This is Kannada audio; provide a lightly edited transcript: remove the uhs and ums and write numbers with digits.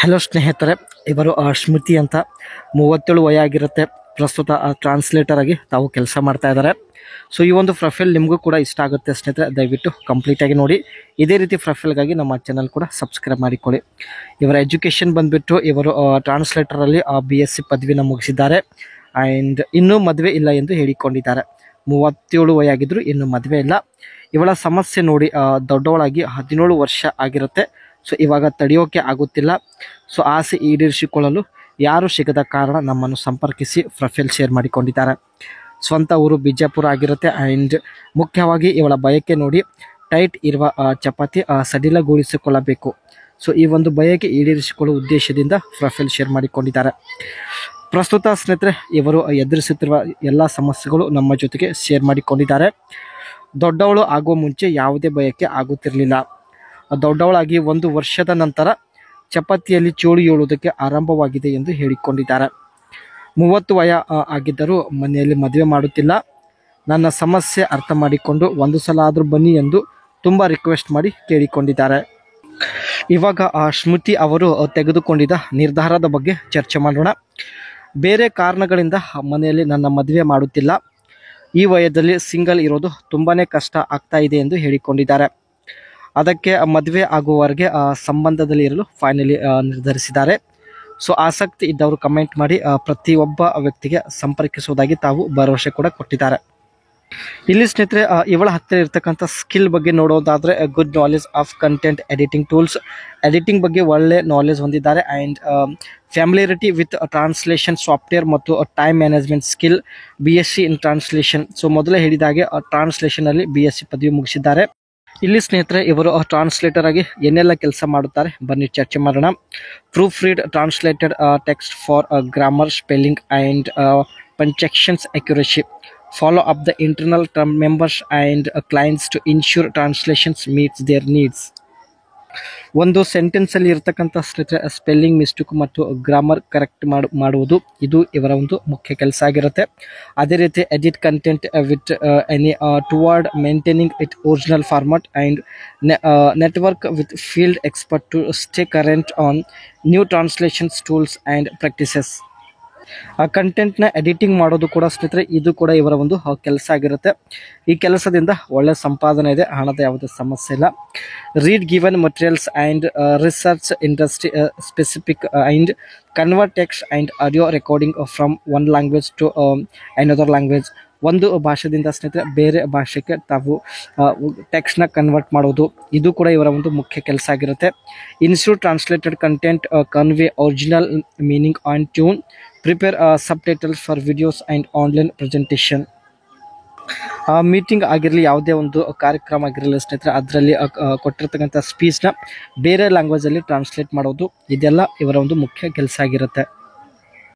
ಹಲೋ ಸ್ನೇಹಿತರೆ, ಇವರು ಸ್ಮೃತಿ ಅಂತ 37 ವಯಾಗಿರುತ್ತೆ. ಪ್ರಸ್ತುತ ಟ್ರಾನ್ಸ್ಲೇಟರ್ ಆಗಿ ತಾವು ಕೆಲಸ ಮಾಡ್ತಾ ಇದ್ದಾರೆ. ಸೊ ಈ ಒಂದು ಪ್ರೊಫೈಲ್ ನಿಮಗೂ ಕೂಡ ಇಷ್ಟ ಆಗುತ್ತೆ ಸ್ನೇಹಿತರೆ, ದಯವಿಟ್ಟು ಕಂಪ್ಲೀಟಾಗಿ ನೋಡಿ. ಇದೇ ರೀತಿ ಪ್ರೊಫೈಲ್ಗಾಗಿ ನಮ್ಮ ಚಾನಲ್ ಕೂಡ ಸಬ್ಸ್ಕ್ರೈಬ್ ಮಾಡಿಕೊಳ್ಳಿ. ಇವರ ಎಜುಕೇಷನ್ ಬಂದುಬಿಟ್ಟು ಇವರು ಟ್ರಾನ್ಸ್ಲೇಟರಲ್ಲಿ BSc ಪದವಿನ ಮುಗಿಸಿದ್ದಾರೆ. ಆ್ಯಂಡ್ ಇನ್ನೂ ಮದುವೆ ಇಲ್ಲ ಎಂದು ಹೇಳಿಕೊಂಡಿದ್ದಾರೆ. 37 ವಯಾಗಿದ್ದರೂ ಇನ್ನೂ ಮದುವೆ ಇಲ್ಲ. ಇವಳ ಸಮಸ್ಯೆ ನೋಡಿ, ದೊಡ್ಡವಳಾಗಿ 17 ವರ್ಷ ಆಗಿರುತ್ತೆ. ಸೊ ಇವಾಗ ತಡೆಯೋಕೆ ಆಗುತ್ತಿಲ್ಲ. ಸೊ ಆಸೆ ಈಡೇರಿಸಿಕೊಳ್ಳಲು ಯಾರು ಸಿಗದ ಕಾರಣ ನಮ್ಮನ್ನು ಸಂಪರ್ಕಿಸಿ ಪ್ರೊಫೈಲ್ ಶೇರ್ ಮಾಡಿಕೊಂಡಿದ್ದಾರೆ. ಸ್ವಂತ ಊರು ಬಿಜಾಪುರ ಆಗಿರುತ್ತೆ. ಆ್ಯಂಡ್ ಮುಖ್ಯವಾಗಿ ಇವಳ ಬಯಕೆ ನೋಡಿ, ಟೈಟ್ ಇರುವ ಚಪಾತಿ ಸಡಿಲಗೊಳಿಸಿಕೊಳ್ಳಬೇಕು. ಸೊ ಈ ಒಂದು ಬಯಕೆ ಈಡೇರಿಸಿಕೊಳ್ಳುವ ಉದ್ದೇಶದಿಂದ ಪ್ರೊಫೈಲ್ ಶೇರ್ ಮಾಡಿಕೊಂಡಿದ್ದಾರೆ. ಪ್ರಸ್ತುತ ಸ್ನೇಹಿತರೆ, ಇವರು ಎದುರಿಸುತ್ತಿರುವ ಎಲ್ಲ ಸಮಸ್ಯೆಗಳು ನಮ್ಮ ಜೊತೆಗೆ ಶೇರ್ ಮಾಡಿಕೊಂಡಿದ್ದಾರೆ. ದೊಡ್ಡವಳು ಆಗುವ ಮುಂಚೆ ಯಾವುದೇ ಬಯಕೆ ಆಗುತ್ತಿರಲಿಲ್ಲ. ದೊಡ್ಡವಳಾಗಿ 1 ವರ್ಷದ ನಂತರ ಚಪಾತಿಯಲ್ಲಿ ಚೋಳು ಏಳುವುದಕ್ಕೆ ಆರಂಭವಾಗಿದೆ ಎಂದು ಹೇಳಿಕೊಂಡಿದ್ದಾರೆ. 30 ವಯ ಆಗಿದ್ದರೂ ಮನೆಯಲ್ಲಿ ಮದುವೆ ಮಾಡುತ್ತಿಲ್ಲ. ನನ್ನ ಸಮಸ್ಯೆ ಅರ್ಥ ಮಾಡಿಕೊಂಡು ಒಂದು ಸಲ ಆದರೂ ಬನ್ನಿ ಎಂದು ತುಂಬ ರಿಕ್ವೆಸ್ಟ್ ಮಾಡಿ ಕೇಳಿಕೊಂಡಿದ್ದಾರೆ. ಇವಾಗ ಸ್ಮೃತಿ ಅವರು ತೆಗೆದುಕೊಂಡಿದ್ದ ನಿರ್ಧಾರದ ಬಗ್ಗೆ ಚರ್ಚೆ ಮಾಡೋಣ. ಬೇರೆ ಕಾರಣಗಳಿಂದ ಮನೆಯಲ್ಲಿ ನನ್ನ ಮದುವೆ ಮಾಡುತ್ತಿಲ್ಲ. ಈ ವಯದಲ್ಲಿ ಸಿಂಗಲ್ ಇರೋದು ತುಂಬಾ ಕಷ್ಟ ಆಗ್ತಾ ಇದೆ ಎಂದು ಹೇಳಿಕೊಂಡಿದ್ದಾರೆ. ಅದಕ್ಕೆ ಮದುವೆ ಆಗುವವರೆಗೆ ಸಂಬಂಧದಲ್ಲಿ ಇರಲು ಫೈನಲಿ ನಿರ್ಧರಿಸಿದ್ದಾರೆ. ಸೊ ಆಸಕ್ತಿ ಇದ್ದವರು ಕಮೆಂಟ್ ಮಾಡಿ ಪ್ರತಿಯೊಬ್ಬ ವ್ಯಕ್ತಿಗೆ ಸಂಪರ್ಕಿಸುವುದಾಗಿ ತಾವು ಭರವಸೆ ಕೂಡ ಕೊಟ್ಟಿದ್ದಾರೆ. ಇಲ್ಲಿ ಸ್ನೇಹಿತರೆ, ಇವಳ ಹತ್ತಿರ ಇರ್ತಕ್ಕಂಥ ಸ್ಕಿಲ್ ಬಗ್ಗೆ ನೋಡೋದಾದರೆ good knowledge of content editing tools, editing ಬಗ್ಗೆ ಒಳ್ಳೆ ನಾಲೆಜ್ ಹೊಂದಿದ್ದಾರೆ. ಆ್ಯಂಡ್ ಫ್ಯಾಮಿಲಿಯರಿಟಿ ವಿತ್ ಟ್ರಾನ್ಸ್ಲೇಷನ್ ಸಾಫ್ಟ್ವೇರ್ ಮತ್ತು ಟೈಮ್ ಮ್ಯಾನೇಜ್ಮೆಂಟ್ ಸ್ಕಿಲ್, BSc ಇನ್ ಟ್ರಾನ್ಸ್ಲೇಷನ್. ಸೊ ಮೊದಲೇ ಹೇಳಿದಾಗೆ ಟ್ರಾನ್ಸ್ಲೇಷನಲ್ಲಿ BSc ಪದವಿ ಮುಗಿಸಿದ್ದಾರೆ. ಇಲ್ಲಿ ಸ್ನೇಹಿತರೆ, ಇವರು ಟ್ರಾನ್ಸ್ಲೇಟರ್ ಆಗಿ ಏನೆಲ್ಲ ಕೆಲಸ ಮಾಡುತ್ತಾರೆ ಬನ್ನಿ ಚರ್ಚೆ ಮಾಡೋಣ. Proof read translated text for grammar, spelling and punctuations accuracy. Follow up the internal term members and clients to ensure translations meets their needs. ಒಂದು ಸೆಂಟೆನ್ಸಲ್ಲಿ ಇರ್ತಕ್ಕಂಥ ಸ್ಪೆಲ್ಲಿಂಗ್ ಮಿಸ್ಟೇಕ್ ಮತ್ತು ಗ್ರಾಮರ್ ಕರೆಕ್ಟ್ ಮಾಡುವುದು ಇದು ಇವರ ಒಂದು ಮುಖ್ಯ ಕೆಲಸ ಆಗಿರುತ್ತೆ. ಅದೇ ರೀತಿ edit content with any toward maintaining it original format and network with field expert to stay current on new translations tools and practices. ಆ ಕಂಟೆಂಟ್ನ ಎಡಿಟಿಂಗ್ ಮಾಡೋದು ಕೂಡ ಸ್ನೇಹಿತರೆ, ಇದು ಕೂಡ ಇವರ ಒಂದು ಕೆಲಸ ಆಗಿರುತ್ತೆ. ಈ ಕೆಲಸದಿಂದ ಒಳ್ಳೆ ಸಂಪಾದನೆ ಇದೆ, ಹಣದ ಯಾವುದೇ ಸಮಸ್ಯೆ ಇಲ್ಲ. Read given materials and research industry specific and convert text and audio recording from one language to another language. ಒಂದು ಭಾಷೆಯಿಂದ ಸ್ನೇಹಿತರೆ ಬೇರೆ ಭಾಷೆಗೆ ತಾವು ಟೆಕ್ಸ್ಟ್ನ ಕನ್ವರ್ಟ್ ಮಾಡೋದು ಇದು ಕೂಡ ಇವರ ಒಂದು ಮುಖ್ಯ ಕೆಲಸ ಆಗಿರುತ್ತೆ. Institute translated content convey original meaning on tune, prepare subtitles for videos and online presentation. Meeting ಆಗಿರಲಿ, ಯಾವುದೇ ಒಂದು ಕಾರ್ಯಕ್ರಮ ಆಗಿರಲಿ ಸ್ನೇಹಿತರೆ, ಅದರಲ್ಲಿ ಕೊಟ್ಟಿರ್ತಕ್ಕಂಥ ಸ್ಪೀಚ್ನ ಬೇರೆ ಲ್ಯಾಂಗ್ವೇಜಲ್ಲಿ ಟ್ರಾನ್ಸ್ಲೇಟ್ ಮಾಡೋದು ಇದೆಲ್ಲ ಇವರ ಒಂದು ಮುಖ್ಯ ಕೆಲಸ ಆಗಿರುತ್ತೆ.